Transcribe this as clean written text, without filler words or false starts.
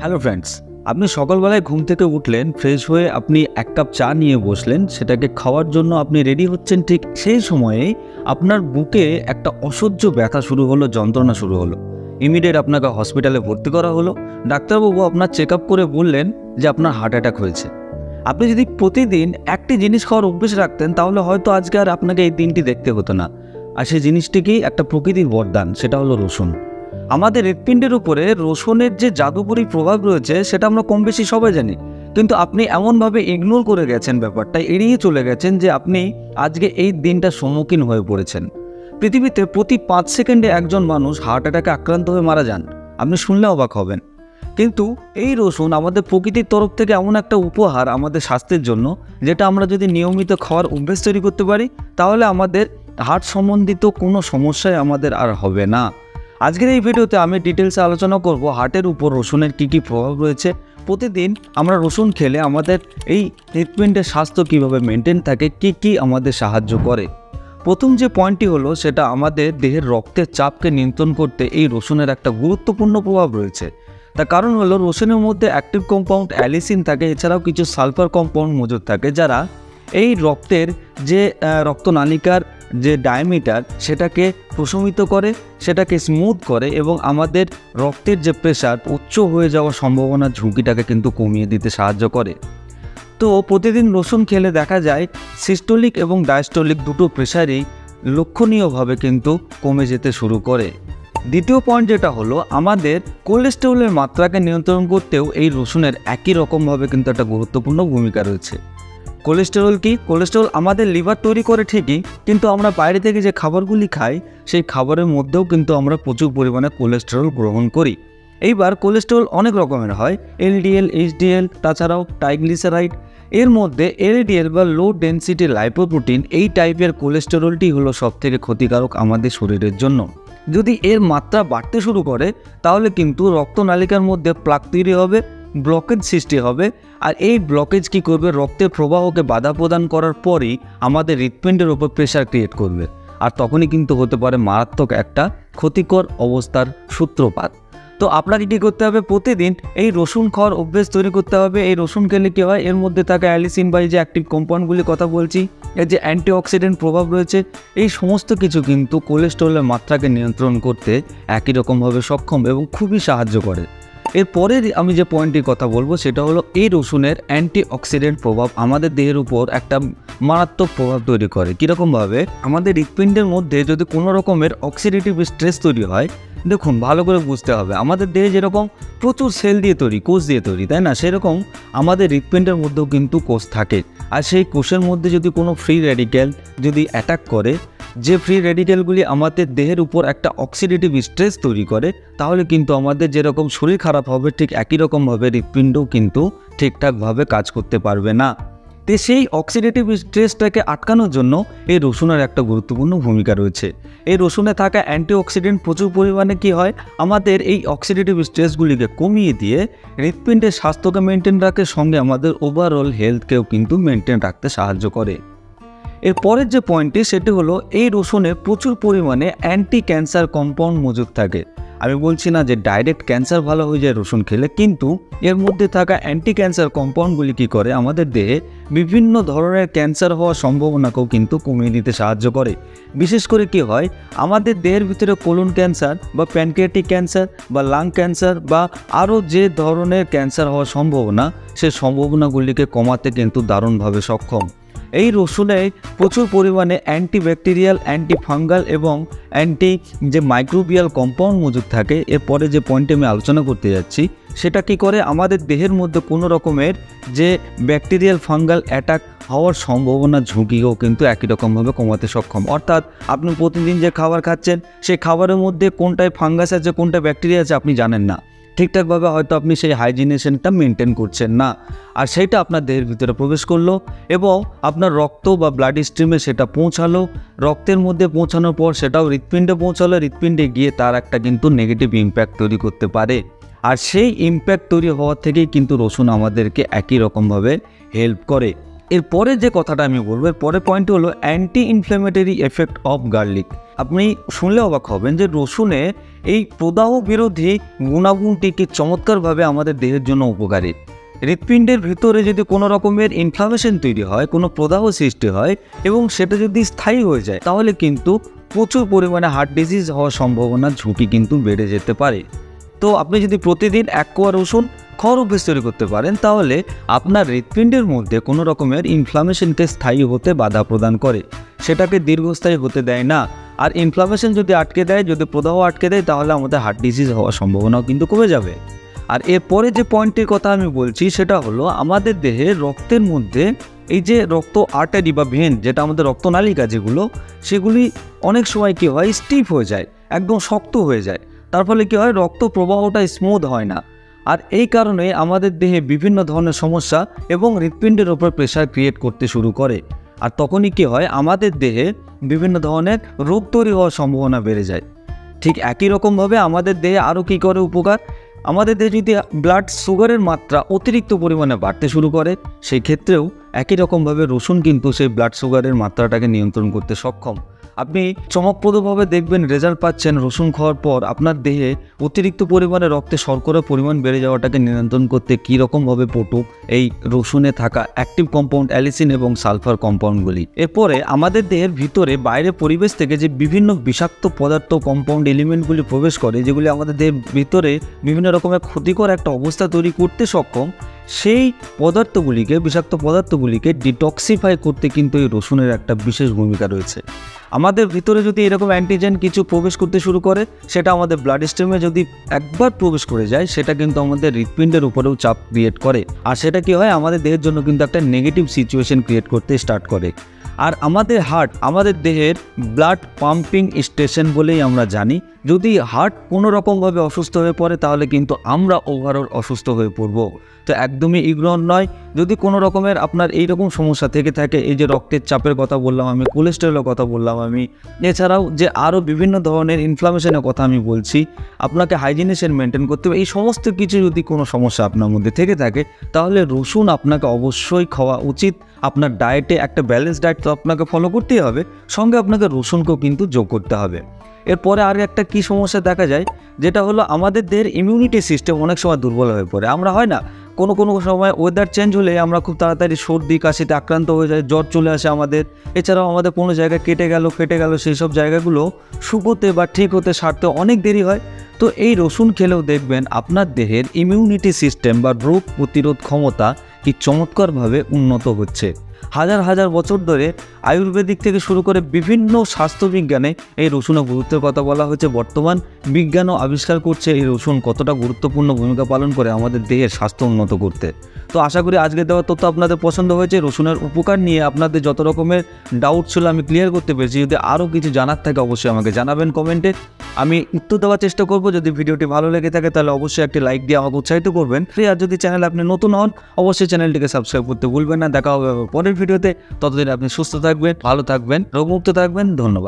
Hello friends, আপনি সকালবেলায় ঘুম থেকে উঠলেন, ফ্রেশ হয়ে আপনি এক কাপ চা নিয়ে বসলেন, সেটাকে খাওয়ার জন্য আপনি রেডি হচ্ছেন। ঠিক সেই সময়ে আপনার বুকে একটা অসহ্য ব্যথা শুরু হলো, যন্ত্রণা শুরু হলো। ইমিডিয়েট আপনাকে হসপিটালে ভর্তি করা হলো। ডাক্তারবাবু আপনার চেক আপ করে বললেন যে আপনার হার্ট অ্যাটাক হয়েছে। আপনি যদি প্রতিদিন একটি জিনিস খাওয়ার অভ্যেস রাখতেন, তাহলে হয়তো আজকে আর আপনাকে এই দিনটি দেখতে হতো না। আর সেই জিনিসটিকেই একটা প্রকৃতির বরদান, সেটা হলো রসুন। আমাদের হৃৎপিণ্ডের উপরে রসুনের যে জাদুকরী প্রভাব রয়েছে সেটা আমরা কম বেশি সবাই জানি, কিন্তু আপনি এমনভাবে ইগনোর করে গেছেন, ব্যাপারটা এড়িয়ে চলে গেছেন যে আপনি আজকে এই দিনটার সম্মুখীন হয়ে পড়েছেন। পৃথিবীতে প্রতি 5 সেকেন্ডে একজন মানুষ হার্ট অ্যাটাকে আক্রান্ত হয়ে মারা যান। আপনি শুনলে অবাক হবেন, কিন্তু এই রসুন আমাদের প্রকৃতির তরফ থেকে এমন একটা উপহার আমাদের স্বাস্থ্যের জন্য, যেটা আমরা যদি নিয়মিত খাওয়ার অভ্যেস তৈরি করতে পারি, তাহলে আমাদের হার্ট সম্বন্ধিত কোনো সমস্যাই আমাদের আর হবে না। আজকের এই ভিডিওতে আমি ডিটেলসে আলোচনা করব হার্টের উপর রসুনের কী কী প্রভাব রয়েছে। প্রতিদিন আমরা রসুন খেলে আমাদের এই হৃৎপিণ্ডের স্বাস্থ্য কীভাবে মেনটেন থাকে, কী কী আমাদের সাহায্য করে। প্রথম যে পয়েন্টটি হলো, সেটা আমাদের দেহের রক্তের চাপকে নিয়ন্ত্রণ করতে এই রসুনের একটা গুরুত্বপূর্ণ প্রভাব রয়েছে। তার কারণ হলো, রসুনের মধ্যে অ্যাক্টিভ কম্পাউন্ড অ্যালিসিন থাকে, এছাড়াও কিছু সালফার কম্পাউন্ড মজুদ থাকে, যারা এই রক্তের যে রক্তনালিকার যে ডায়ামিটার সেটাকে প্রশমিত করে, সেটাকে স্মুথ করে এবং আমাদের রক্তের যে প্রেশার উচ্চ হয়ে যাওয়ার সম্ভাবনার ঝুঁকিটাকে কিন্তু কমিয়ে দিতে সাহায্য করে। তো প্রতিদিন রসুন খেলে দেখা যায় সিস্টোলিক এবং ডায়াস্টোলিক দুটো প্রেশারই লক্ষণীয়ভাবে কিন্তু কমে যেতে শুরু করে। দ্বিতীয় পয়েন্ট যেটা হলো, আমাদের কোলেস্টেরলের মাত্রাকে নিয়ন্ত্রণ করতেও এই রসুনের একই রকমভাবে কিন্তু একটা গুরুত্বপূর্ণ ভূমিকা রয়েছে। কোলেস্টেরল কি? কোলেস্টেরল আমাদের লিভার তৈরি করে ঠিকই, কিন্তু আমরা বাইরে থেকে যে খাবারগুলি খাই সেই খাবারের মধ্যেও কিন্তু আমরা প্রচুর পরিমাণে কোলেস্টেরল গ্রহণ করি। এইবার কোলেস্টেরল অনেক রকমের হয়, এলডিএল, এইচডিএল, তাছাড়াও ট্রাইগ্লিসারাইড। এর মধ্যে এলডিএল বা লো ডেনসিটি লাইপোপ্রোটিন, এই টাইপের কোলেস্টেরলটি হলো সবথেকে ক্ষতিকারক আমাদের শরীরের জন্য। যদি এর মাত্রা বাড়তে শুরু করে, তাহলে কিন্তু রক্তনালিকার মধ্যে প্লাক তৈরি হবে, ব্লকেজ সৃষ্টি হবে। আর এই ব্লকেজ কি করবে? রক্তের প্রবাহকে বাধা প্রদান করার পরই আমাদের হৃৎপিণ্ডের ওপর প্রেশার ক্রিয়েট করবে, আর তখনই কিন্তু হতে পারে মারাত্মক একটা ক্ষতিকর অবস্থার সূত্রপাত। তো আপনাকে কী করতে হবে? প্রতিদিন এই রসুন খাওয়ার অভ্যেস তৈরি করতে হবে। এই রসুন খেলে কী হয়? এর মধ্যে থাকা অ্যালিসিন বা এই যে অ্যাক্টিভ কম্পাউন্ডগুলির কথা বলছি, এর যে অ্যান্টিঅক্সিডেন্ট প্রভাব রয়েছে, এই সমস্ত কিছু কিন্তু কোলেস্টেরলের মাত্রাকে নিয়ন্ত্রণ করতে একই রকমভাবে সক্ষম এবং খুবই সাহায্য করে। এরপরে আমি যে পয়েন্টটির কথা বলবো, সেটা হলো এই রসুনের অ্যান্টিঅক্সিডেন্ট প্রভাব আমাদের দেহের উপর একটা মারাত্মক প্রভাব তৈরি করে। কীরকমভাবে? আমাদের হৃৎপিণ্ডের মধ্যে যদি কোনো রকমের অক্সিডেটিভ স্ট্রেস তৈরি হয়, দেখুন ভালো করে বুঝতে হবে, আমাদের দেহে যেরকম প্রচুর সেল দিয়ে তৈরি, কোষ দিয়ে তৈরি, তাই না? সেরকম আমাদের হৃৎপিণ্ডের মধ্যেও কিন্তু কোষ থাকে। আর সেই কোষের মধ্যে যদি কোনো ফ্রি র্যাডিক্যাল যদি অ্যাটাক করে, যে ফ্রি র্যাডিক্যালগুলি আমাদের দেহের উপর একটা অক্সিডেটিভ স্ট্রেস তৈরি করে, তাহলে কিন্তু আমাদের যেরকম শরীর খারাপ হবে, ঠিক একই রকমভাবে হৃৎপিণ্ডও কিন্তু ঠিকঠাকভাবে কাজ করতে পারবে না। তো সেই অক্সিডেটিভ স্ট্রেসটাকে আটকানোর জন্য এই রসুনের একটা গুরুত্বপূর্ণ ভূমিকা রয়েছে। এই রসুনে থাকা অ্যান্টিঅক্সিডেন্ট প্রচুর পরিমাণে কী হয়? আমাদের এই অক্সিডেটিভ স্ট্রেসগুলিকে কমিয়ে দিয়ে হৃৎপিণ্ডের স্বাস্থ্যকে মেনটেন রাখে, সঙ্গে আমাদের ওভারঅল হেলথকেও কিন্তু মেনটেন রাখতে সাহায্য করে। এর পরের যে পয়েন্টটি, সেটি হলো এই রসুনে প্রচুর পরিমাণে অ্যান্টি ক্যান্সার কম্পাউন্ড মজুদ থাকে। আমি বলছি না যে ডাইরেক্ট ক্যান্সার ভালো হয়ে যায় রসুন খেলে, কিন্তু এর মধ্যে থাকা অ্যান্টি ক্যান্সার কম্পাউন্ডগুলি কী করে? আমাদের দেহে বিভিন্ন ধরনের ক্যান্সার হওয়ার সম্ভাবনাকেও কিন্তু কমিয়ে দিতে সাহায্য করে। বিশেষ করে কি হয়? আমাদের দেহের ভিতরে কোলন ক্যান্সার বা প্যানক্রিয়াটিক ক্যান্সার বা লাং ক্যান্সার বা আরও যে ধরনের ক্যান্সার হওয়ার সম্ভাবনা, সে সম্ভাবনাগুলিকে কমাতে কিন্তু দারুণভাবে সক্ষম। এই রসুনে প্রচুর পরিমাণে অ্যান্টিব্যাকটেরিয়াল, অ্যান্টিফাঙ্গাল এবং অ্যান্টি যে মাইক্রোবিয়াল কম্পাউন্ড মজুদ থাকে। এরপরে যে পয়েন্টে আমি আলোচনা করতে যাচ্ছি, সেটা কি করে? আমাদের দেহের মধ্যে কোনো রকমের যে ব্যাকটেরিয়াল, ফাঙ্গাল অ্যাটাক হওয়ার সম্ভাবনা ঝুঁকিও কিন্তু একই রকমভাবে কমাতে সক্ষম। অর্থাৎ আপনি প্রতিদিন যে খাবার খাচ্ছেন, সেই খাবারের মধ্যে কোনটায় ফাঙ্গাস আছে, কোনটা ব্যাকটেরিয়া আছে আপনি জানেন না। ঠিকঠাকভাবে হয়তো আপনি সেই হাইজিনেশনটা মেনটেন করছেন না, আর সেইটা আপনার দেহের ভিতরে প্রবেশ করলো এবং আপনার রক্ত বা ব্লাড স্ট্রিমে সেটা পৌঁছালো। রক্তের মধ্যে পৌঁছানোর পর সেটাও হৃৎপিণ্ডে পৌঁছালো, হৃৎপিণ্ডে গিয়ে তার একটা কিন্তু নেগেটিভ ইম্প্যাক্ট তৈরি করতে পারে। আর সেই ইম্প্যাক্ট তৈরি হওয়ার থেকেই কিন্তু রসুন আমাদেরকে একই রকমভাবে হেল্প করে। এরপরে যে কথাটা আমি বলবো, এর পরের পয়েন্ট হলো anti inflammatory effect of garlic. আপনি শুনলে অবাক হবেন যে রসুনে এই প্রদাহ বিরোধী গুণাগুণটি কি চমৎকারভাবে আমাদের দেহের জন্য উপকারী। হৃৎপিণ্ডের ভিতরে যদি কোনো রকমের ইনফ্লামেশন তৈরি হয়, কোনো প্রদাহ সৃষ্টি হয় এবং সেটা যদি স্থায়ী হয়ে যায়, তাহলে কিন্তু প্রচুর পরিমাণে হার্ট ডিজিজ হওয়ার সম্ভাবনার ঝুঁকি কিন্তু বেড়ে যেতে পারে। তো আপনি যদি প্রতিদিন 1 কোয়া রসুন খাওয়ার অভ্যেস তৈরি করতে পারেন, তাহলে আপনার হৃৎপিণ্ডের মধ্যে কোনো রকমের ইনফ্লামেশনকে স্থায়ী হতে বাধা প্রদান করে, সেটাকে দীর্ঘস্থায়ী হতে দেয় না। আর ইনফ্লামেশন যদি আটকে দেয়, যদি প্রদাহ আটকে দেয়, তাহলে আমাদের হার্ট ডিজিজ হওয়ার সম্ভাবনাও কিন্তু কমে যাবে। আর এরপরে যে পয়েন্টটির কথা আমি বলছি সেটা হলো আমাদের দেহে রক্তের মধ্যে এই যে রক্ত আর্টারি বা ভেন, যেটা আমাদের রক্তনালিকা যেগুলো, সেগুলি অনেক সময় কী হয়, স্টিফ হয়ে যায়, একদম শক্ত হয়ে যায়। তার ফলে কী হয়, রক্ত প্রবাহটা স্মুথ হয় না। আর এই কারণে আমাদের দেহে বিভিন্ন ধরনের সমস্যা এবং হৃৎপিণ্ডের ওপর প্রেশার ক্রিয়েট করতে শুরু করে। আর তখনই কী হয়, আমাদের দেহে বিভিন্ন ধরনের রোগ তৈরি হওয়ার সম্ভাবনা বেড়ে যায়। ঠিক একই রকমভাবে আমাদের দেহে আরও কী করে উপকার, আমাদের দেহে যদি ব্লাড সুগারের মাত্রা অতিরিক্ত পরিমাণে বাড়তে শুরু করে, সেই ক্ষেত্রেও একই রকমভাবে রসুন কিন্তু সেই ব্লাড সুগারের মাত্রাটাকে নিয়ন্ত্রণ করতে সক্ষম। আপনি চমকপ্রদভাবে দেখবেন রেজাল্ট পাচ্ছেন রসুন খাওয়ার পর আপনার দেহে অতিরিক্ত পরিমাণে রক্তে শর্করার পরিমাণ বেড়ে যাওয়াটাকে নিয়ন্ত্রণ করতে কী রকমভাবে পটু এই রসুনে থাকা অ্যাক্টিভ কম্পাউন্ড অ্যালিসিন এবং সালফার কম্পাউন্ডগুলি। এরপরে আমাদের দেহের ভিতরে বাইরের পরিবেশ থেকে যে বিভিন্ন বিষাক্ত পদার্থ কম্পাউন্ড এলিমেন্টগুলি প্রবেশ করে, যেগুলি আমাদের দেহের ভিতরে বিভিন্ন রকমের ক্ষতিকর একটা অবস্থা তৈরি করতে সক্ষম, সেই পদার্থগুলিকে, বিষাক্ত পদার্থগুলিকে ডিটক্সিফাই করতে কিন্তু এই রসুনের একটা বিশেষ ভূমিকা রয়েছে। আমাদের ভিতরে যদি এরকম অ্যান্টিজেন কিছু প্রবেশ করতে শুরু করে, সেটা আমাদের ব্লাড স্ট্রিমে যদি একবার প্রবেশ করে যায়, সেটা কিন্তু আমাদের হৃৎপিণ্ডের উপরেও চাপ ক্রিয়েট করে। আর সেটা কি হয়, আমাদের দেহের জন্য কিন্তু একটা নেগেটিভ সিচুয়েশন ক্রিয়েট করতে স্টার্ট করে। আর আমাদের হার্ট আমাদের দেহের ব্লাড পাম্পিং স্টেশন বলেই আমরা জানি। যদি হার্ট কোনো রকমভাবে অসুস্থ হয়ে পড়ে, তাহলে কিন্তু আমরা ওভারঅল অসুস্থ হয়ে পড়ব। তো একদমই ইগনোর নয়। যদি কোনো রকমের আপনার এইরকম সমস্যা থেকে থাকে, এই যে রক্তের চাপের কথা বললাম আমি, কোলেস্টেরলের কথা বললাম আমি, এছাড়াও যে আরও বিভিন্ন ধরনের ইনফ্লামেশনের কথা আমি বলছি, আপনাকে হাইজিনেশন মেনটেন করতে হবে, এই সমস্ত কিছু যদি কোনো সমস্যা আপনার মধ্যে থেকে থাকে, তাহলে রসুন আপনাকে অবশ্যই খাওয়া উচিত। আপনার ডায়েটে একটা ব্যালেন্স ডায়েট তো আপনাকে ফলো করতেই হবে, সঙ্গে আপনাকে রসুনকেও কিন্তু যোগ করতে হবে। এরপরে আর একটা কী সমস্যা দেখা যায়, যেটা হলো আমাদের দেহের ইমিউনিটি সিস্টেম অনেক সময় দুর্বল হয়ে পড়ে। আমরা হয় না, কোনো সময় ওয়েদার চেঞ্জ হলে আমরা খুব তাড়াতাড়ি সর্দি কাশিতে আক্রান্ত হয়ে যায়, জ্বর চলে আসে আমাদের। এছাড়াও আমাদের কোনো জায়গায় কেটে গেল, সেই সব জায়গাগুলো শুকোতে বা ঠিক হতে সারতে অনেক দেরি হয়। তো এই রসুন খেলেও দেখবেন আপনার দেহের ইমিউনিটি সিস্টেম বা রোগ প্রতিরোধ ক্ষমতা কি চমৎকারভাবে উন্নত হচ্ছে। হাজার হাজার বছর ধরে আয়ুর্বেদিক থেকে শুরু করে বিভিন্ন স্বাস্থ্যবিজ্ঞানে এই রসুনের গুরুত্বের কথা বলা হয়েছে। বর্তমান বিজ্ঞানও আবিষ্কার করছে এই রসুন কতটা গুরুত্বপূর্ণ ভূমিকা পালন করে আমাদের দেহের স্বাস্থ্য উন্নত করতে। তো আশা করি আজকে দেওয়া তথ্য আপনাদের পছন্দ হয়েছে। রসুনের উপকার নিয়ে আপনাদের যত রকমের ডাউট ছিল আমি ক্লিয়ার করতে পেরেছি। যদি আরও কিছু জানার থাকে অবশ্যই আমাকে জানাবেন কমেন্টে, আমি উত্তর দেওয়ার চেষ্টা করব। যদি ভিডিওটি ভালো লেগে থাকে তাহলে অবশ্যই একটি লাইক দিয়ে আমাকে উৎসাহিত করবেন। আর যদি চ্যানেলে আপনি নতুন হন, অবশ্যই চ্যানেলটিকে সাবস্ক্রাইব করতে ভুলবেন না। দেখা হবে পরের ভিডিওতে। ততদিন আপনি সুস্থ থাকবেন, ভালো থাকবেন, রোগমুক্ত থাকবেন। ধন্যবাদ।